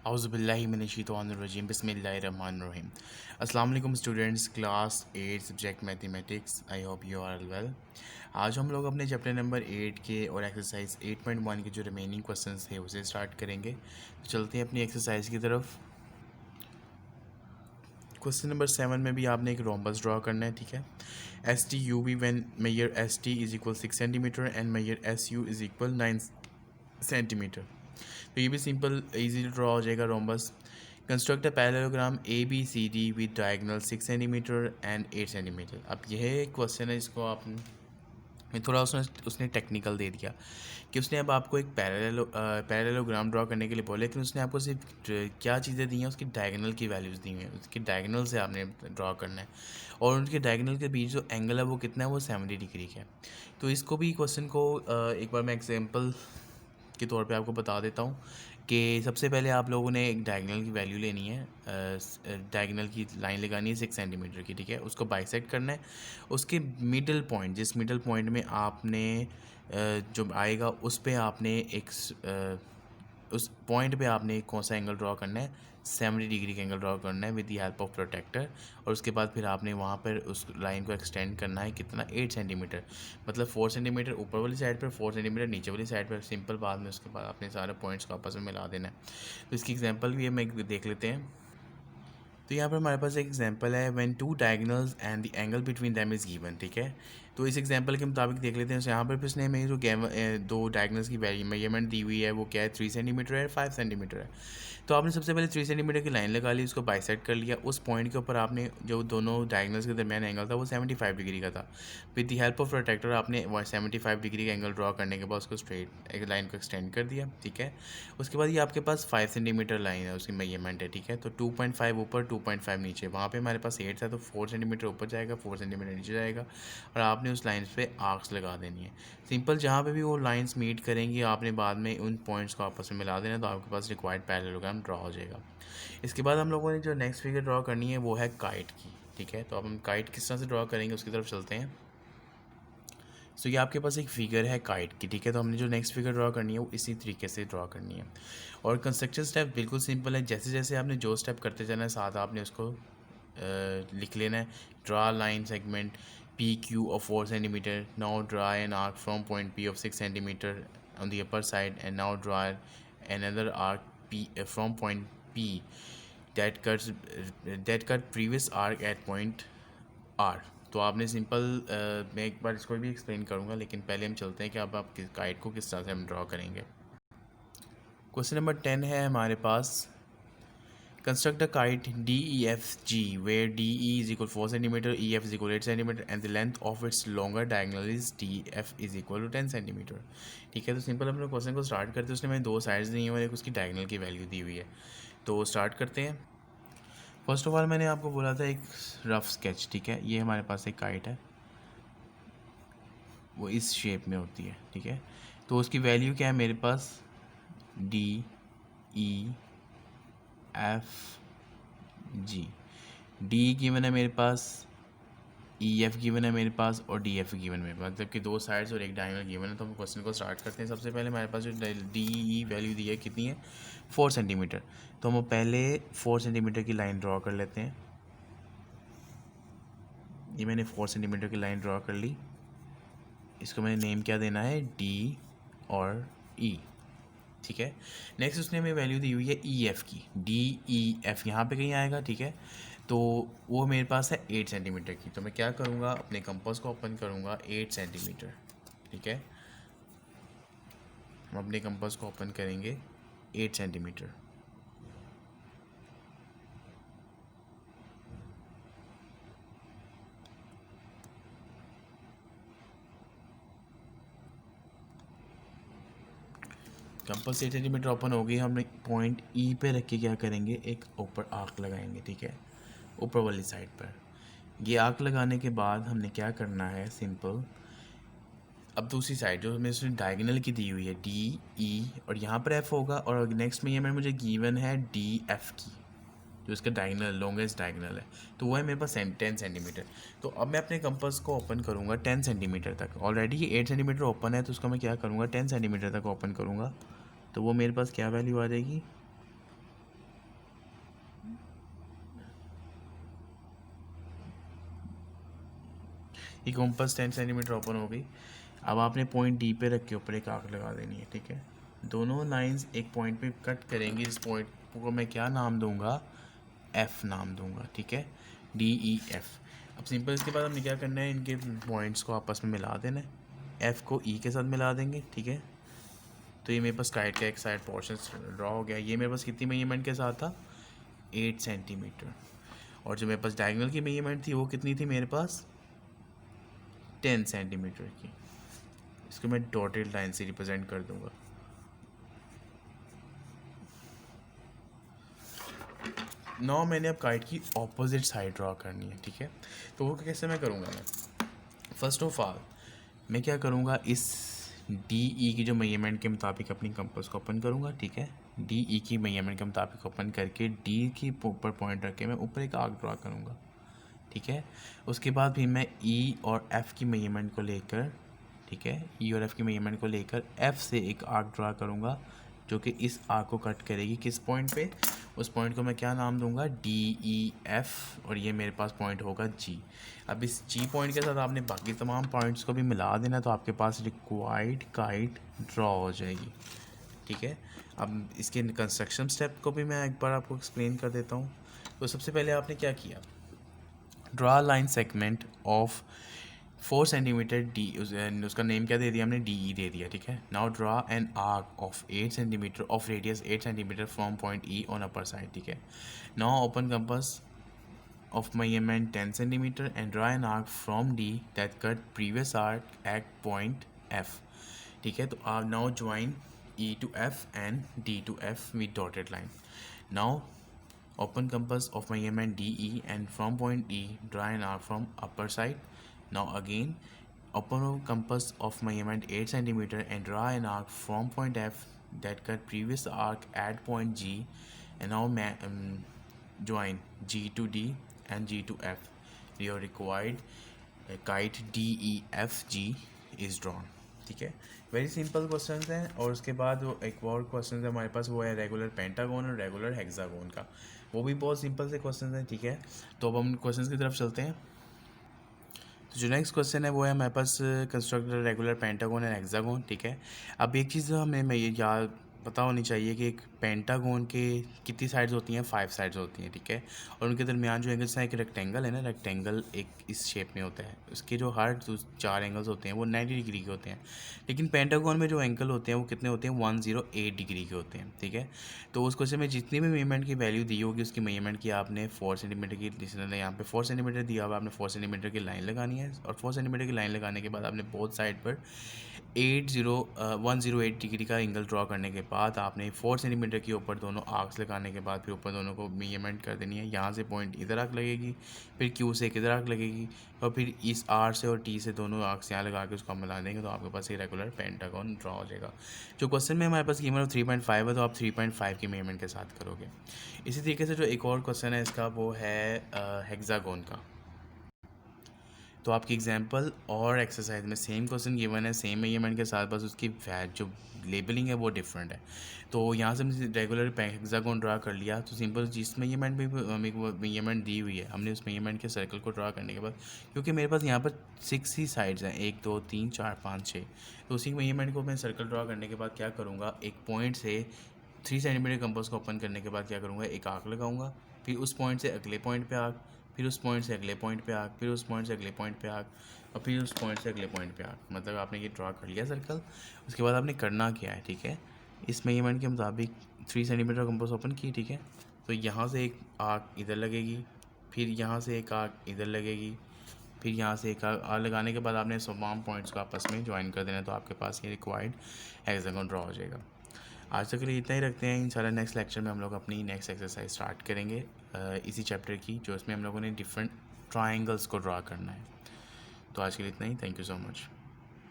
औज़ुबिल्लाहिमिनश्शैतानिर्रजीम बिस्मिल्लाहिर्रहमानिर्रहीम। अस्सलाम वालेकुम students, class 8 subject mathematics. I hope you are well. आज हम लोग अपने चैप्टर नंबर 8 के और एक्सरसाइज 8.1 के जो रिमेनिंग क्वेश्चंस थे उसे स्टार्ट करेंगे। तो चलते हैं अपनी एक्सरसाइज की तरफ। क्वेश्चन नंबर 7 में भी आपने एक रोम्बस ड्रा करना है, ठीक है। S T U V when measure S T is equal 6 centimetre and measure S U is equal 9 centimetre. तो ये भी सिंपल इजी ड्रॉ हो जाएगा rhombus. Construct a parallelogram A B C D with diagonal 6 centimetre and 8 centimetre. अब यह question है, इसको आप में थोड़ा उसने टेक्निकल दे दिया कि उसने अब आपको एक पैरेललोग्राम ड्रॉ करने के लिए बोला, लेकिन उसने आपको सिर्फ क्या चीज़ें दी हैं, उसकी डायगोनल की वैल्यूज़ दी हुई हैं। उसकी डायगोनल से आपने ड्रॉ करना है और उनके डायगोनल के बीच जो एंगल है वो कितना है, वो 70 डिग्री का है। तो इसको भी क्वेश्चन को एक बार मैं एग्जांपल के तौर पे आपको बता देता हूँ कि सबसे पहले आप लोगों ने एक डायगोनल की वैल्यू लेनी है, डायगोनल की लाइन लगानी है 6 सेंटीमीटर की, ठीक है। उसको बाइसेक्ट करना है। उसके मिडल पॉइंट, जिस मिडल पॉइंट में आपने जो आएगा उस पे आपने उस पॉइंट पे आपने कौन सा एंगल ड्रॉ करना है, 70 डिग्री का एंगल ड्रॉ करना है with the help of protractor. और उसके बाद फिर आपने वहाँ पर उस लाइन को एक्सटेंड करना है कितना, 8 सेंटीमीटर। मतलब 4 सेंटीमीटर ऊपर वाली साइड पर, 4 सेंटीमीटर नीचे वाली साइड पर। सिंपल बाद में उसके बाद आपने सारे पॉइंट्स को आपस में मिला देना है। तो इसकी एग्जांपल भी हम एक देख लेते हैं। तो यहाँ पर हमारे पास एक एग्जांपल है, when two diagonals and the angle between them is given, ठीक है। तो इस एग्जांपल के मुताबिक देख लेते हैं। यहाँ पर भी उसने हमें जो दो डायगोनल्स की मेजरमेंट दी हुई है वो क्या है, 3 सेंटीमीटर है, 5 सेंटीमीटर है। तो आपने सबसे पहले 3 सेंटीमीटर की लाइन लगा ली, उसको बाइसेक्ट कर लिया। उस पॉइंट के ऊपर आपने जो दोनों डायगोनल्स के दरमियान एंगल था वो 75 डिग्री का था। With the help of protractor आपने 75 डिग्री का एंगल ड्रॉ करने के बाद उसको स्ट्रेट एक लाइन को एक्सटेंड कर दिया, ठीक है। उसके बाद ये आपके पास 5 सेंटीमीटर लाइन है, उसकी मेजरमेंट है, ठीक है। तो 2.5 ऊपर, 2.5 नीचे। वहाँ पे हमारे पास 8 था तो 4 सेंटीमीटर ऊपर जाएगा, 4 सेंटीमीटर नीचे जाएगा। और आपने उस लाइन पे आर्क्स लगा देनी है। सिंपल, जहाँ पे भी वो लाइंस मीट करेंगी आपने बाद में उन पॉइंट्स को आपस में मिला देना, तो आपके पास रिक्वायर्ड पैरेललोग्राम ड्रॉ हो जाएगा। इसके बाद हम लोगों ने जो नेक्स्ट फिगर ड्रॉ करनी है वो है काइट की, ठीक है। तो अब हम काइट किस तरह से ड्रॉ करेंगे उसकी तरफ चलते हैं। सो ये आपके पास एक फिगर है काइट की, ठीक है। तो हमने जो नेक्स्ट फिगर ड्रॉ करनी है वो इसी तरीके से ड्रॉ करनी है। और कंस्ट्रक्शन स्टेप बिल्कुल सिंपल है। जैसे जैसे आपने जो स्टेप करते जाना है साथ आपने उसको लिख लेना है। Draw line segment P Q of 4 centimetre. Now draw an arc from point P of 6 centimetre on the upper side and now draw another arc P from point P that cut previous arc at point R। तो आपने simple मैं एक बार इसको भी explain करूँगा, लेकिन पहले हम चलते हैं कि अब आप काइट को किस तरह से हम ड्रॉ करेंगे। क्वेश्चन नंबर 10 है हमारे पास, construct a kite D E F G where D E is equal 4 centimetre, E F is equal 8 centimetre and the length of its longer diagonal is D F is equal to 10 centimetre, ठीक है। तो simple अपने question को start करते हैं। उसने हमें दो साइड्स दी हैं और एक उसकी डायगोनल की वैल्यू दी हुई है। तो स्टार्ट करते हैं। फर्स्ट ऑफ ऑल मैंने आपको बोला था एक रफ स्केच, ठीक है। ये हमारे पास एक काइट है, वो इस शेप में होती है, ठीक है। तो उसकी वैल्यू क्या है मेरे पास, D E F G. D given है मेरे पास, ई एफ गिवन है मेरे पास और डी एफ गिवन है मेरे पास, मतलब कि दो साइड्स और एक डायगोनल गिवन है। तो हम क्वेश्चन को स्टार्ट करते हैं। सबसे पहले हमारे पास जो डी ई वैल्यू दी है कितनी है, 4 सेंटीमीटर। तो हम पहले 4 सेंटीमीटर की लाइन ड्रॉ कर लेते हैं। ये मैंने 4 सेंटीमीटर की लाइन ड्रॉ कर ली। इसको मैंने नेम क्या देना है, डी और ई, ठीक है। नेक्स्ट उसने हमें वैल्यू दी हुई है ई एफ की, डी ई एफ यहाँ पे कहीं आएगा, ठीक है। तो वो मेरे पास है 8 सेंटीमीटर की। तो मैं क्या करूँगा, अपने कंपास को ओपन करूँगा 8 सेंटीमीटर, ठीक है। हम अपने कंपास को ओपन करेंगे 8 सेंटीमीटर। कंपास 8 सेंटीमीटर ओपन हो गई। हम पॉइंट ई पे रख के क्या करेंगे, एक ऊपर आर्क लगाएंगे, ठीक है, ऊपर वाली साइड पर। ये आर्क लगाने के बाद हमने क्या करना है, सिंपल, अब दूसरी साइड जो हमें उसने डायगोनल की दी हुई है डी ई और यहाँ पर एफ होगा, और नेक्स्ट में ये मैं मुझे गिवन है डी एफ की, जो इसका डायगोनल लॉन्गेस्ट डायगोनल है, तो वो है मेरे पास 10 सेंटीमीटर। तो अब मैं अपने कंपास को ओपन करूँगा 10 सेंटीमीटर तक। ऑलरेडी ये 8 सेंटीमीटर ओपन है, तो उसको मैं क्या करूँगा, 10 सेंटीमीटर तक ओपन करूँगा। तो वो मेरे पास क्या वैल्यू आ जाएगी, ये कॉम्पस 10 सेंटीमीटर ओपन हो गई। अब आपने पॉइंट डी पे रख के ऊपर एक आर्क लगा देनी है, ठीक है। दोनों लाइंस एक पॉइंट पे कट करेंगी, इस पॉइंट को मैं क्या नाम दूंगा, एफ नाम दूंगा, ठीक है, डी ई एफ। अब सिंपल इसके बाद हमने क्या करना है, इनके पॉइंट्स को आपस में मिला देना है। एफ़ को ई के साथ मिला देंगे, ठीक है। तो ये मेरे पास काइट का एक साइड पोर्शन ड्रॉ हो गया। ये मेरे पास कितनी मेजरमेंट के साथ था, 8 सेंटीमीटर। और जो मेरे पास डायगोनल की मेजरमेंट थी वो कितनी थी मेरे पास, 10 सेंटीमीटर की। इसको मैं डॉटेड लाइन से रिप्रेजेंट कर दूंगा। नौ मैंने अब काइट की ऑपोजिट साइड ड्रॉ करनी है, ठीक है। तो वो कैसे मैं करूँगा, मैं फर्स्ट ऑफ ऑल मैं क्या करूँगा, इस डी ई की जो मेजरमेंट के मुताबिक अपनी कंपास को ओपन करूँगा, ठीक है। डी ई की मेजरमेंट के मुताबिक ओपन करके डी की ऊपर पॉइंट रख के मैं ऊपर एक आर्क ड्रॉ करूँगा, ठीक है। उसके बाद फिर मैं ई और एफ़ की मेजरमेंट को लेकर, ठीक है, ई और एफ़ की मेजरमेंट को लेकर एफ़ से एक आर्क ड्रॉ करूँगा जो कि इस आर्क को कट करेगी किस पॉइंट पे, उस पॉइंट को मैं क्या नाम दूंगा, डी ई एफ़, और ये मेरे पास पॉइंट होगा जी। अब इस जी पॉइंट के साथ आपने बाकी तमाम पॉइंट्स को भी मिला देना, तो आपके पास रिक्वायर्ड काइट ड्रॉ हो जाएगी, ठीक है। अब इसके कंस्ट्रक्शन स्टेप को भी मैं एक बार आपको एक्सप्लेन कर देता हूँ। तो सबसे पहले आपने क्या किया, draw line segment of 4 centimetre D, उसका नेम क्या दे दिया हमने, डी ई दे दिया, ठीक है। Now draw an arc of 8 centimetre of radius 8 centimetre from point E on upper side, ठीक है। Now open compass of measurement 10 centimeter and draw an arc from D that cut previous arc at point F, ठीक है। तो आप now join E to F and D to F with dotted line. Now open compass of measurement DE and from point E draw an arc from upper side. Now again open compass of measurement 8 centimeter and draw an arc from point F that cut previous arc at point G, and now join G to D and G to F. Your required kite DEFG is drawn, ठीक है। Very simple question हैं। और उसके बाद वो एक और question है हमारे पास, वो है रेगुलर पेंटागोन और रेगुलर हेक्सागोन का। वो भी बहुत सिंपल से क्वेश्चन हैं, ठीक है। तो अब हम क्वेश्चन की तरफ चलते हैं। तो जो नेक्स्ट क्वेश्चन है वो है हमारे पास construct regular pentagon and hexagon, ठीक है। अब एक चीज़ हमें ये याद पता होनी चाहिए कि एक पेंटागोन के कितनी साइड्स होती हैं, 5 साइड्स होती हैं, ठीक है। और उनके दरमियान जो एंगल्स हैं, एक रेक्टेंगल है ना, रेक्टेंगल एक इस शेप में होता है, उसके जो हर 4 एंगल्स होते हैं वो 90 डिग्री के होते हैं। लेकिन पेंटागोन में जो एंगल होते हैं वो कितने होते हैं, 108 डिग्री के होते हैं, ठीक है। तो उस क्वेश्चन में जितनी भी मेजरमेंट की वैल्यू दी होगी उसकी मेजरमेंट की आपने 4 सेंटीमीटर की, जिसने यहाँ पे 4 सेंटीमीटर दिया हुआ, आपने 4 सेंटीमीटर की लाइन लगानी है। और 4 सेंटीमीटर की लाइन लगाने के बाद आपने बोथ साइड पर 108 डिग्री का एंगल ड्रॉ करने के बाद आपने 4 सेंटीमीटर के ऊपर दोनों आर्क्स लगाने के बाद फिर ऊपर दोनों को मेजरमेंट कर देनी है। यहाँ से पॉइंट इधर आर्क लगेगी, फिर क्यू से इधर आर्क लगेगी, और फिर इस आर से और टी से दोनों आर्क्स यहाँ लगा के उसको मिला देंगे, तो आपके पास ये रेगुलर पेंटागन ड्रॉ हो जाएगा। जो क्वेश्चन में हमारे पास कीमत 3.5 है, तो आप 3.5 की मेजरमेंट के साथ करोगे। इसी तरीके से जो एक और क्वेश्चन है इसका, वो है हेक्सागोन का। तो आपकी एग्जांपल और एक्सरसाइज में सेम क्वेश्चन गिवन है, सेम मेजरमेंट के साथ, बस उसकी जो लेबलिंग है वो डिफरेंट है। तो यहाँ से हमने रेगुलर हेक्सागोन ड्रा कर लिया। तो सिंपल जिस मेजरमेंट भी हमें मेजरमेंट दी हुई है, हमने उस मेजरमेंट के सर्कल को ड्रा करने के बाद, क्योंकि मेरे पास यहाँ पर 6 ही साइड्स हैं, 1 2 3 4 5 6, तो उसी मेजरमेंट को मैं सर्कल ड्रा करने के बाद क्या करूँगा, एक पॉइंट से 3 सेंटीमीटर कंपास को ओपन करने के बाद क्या करूँगा, एक आर्क लगाऊंगा, फिर उस पॉइंट से अगले पॉइंट पे आर्क, फिर उस पॉइंट से अगले पॉइंट पे आर्क, फिर उस पॉइंट से अगले पॉइंट पे आर्क, और फिर उस पॉइंट से अगले पॉइंट पे आर्क। मतलब आपने ये ड्रा कर लिया सर्कल। उसके बाद आपने करना क्या है, ठीक है, इस मेजरमेंट के मुताबिक 3 सेंटीमीटर कंपास ओपन की, ठीक है। तो यहाँ से एक आर्क इधर लगेगी, फिर यहाँ से एक आर्क इधर लगेगी, फिर यहाँ से एक आर्क लगाने के बाद आपने तमाम पॉइंट्स को आपस में ज्वाइन कर देना, तो आपके पास ये रिक्वायर्ड हेक्सागन ड्रॉ हो जाएगा। आज तक के लिए इतना ही रखते हैं। इंशाल्लाह नेक्स्ट लेक्चर में हम लोग अपनी नेक्स्ट एक्सरसाइज स्टार्ट करेंगे इसी चैप्टर की, जो इसमें हम लोगों ने डिफरेंट ट्रायंगल्स को ड्रा करना है। तो आज के लिए इतना ही। Thank you so much.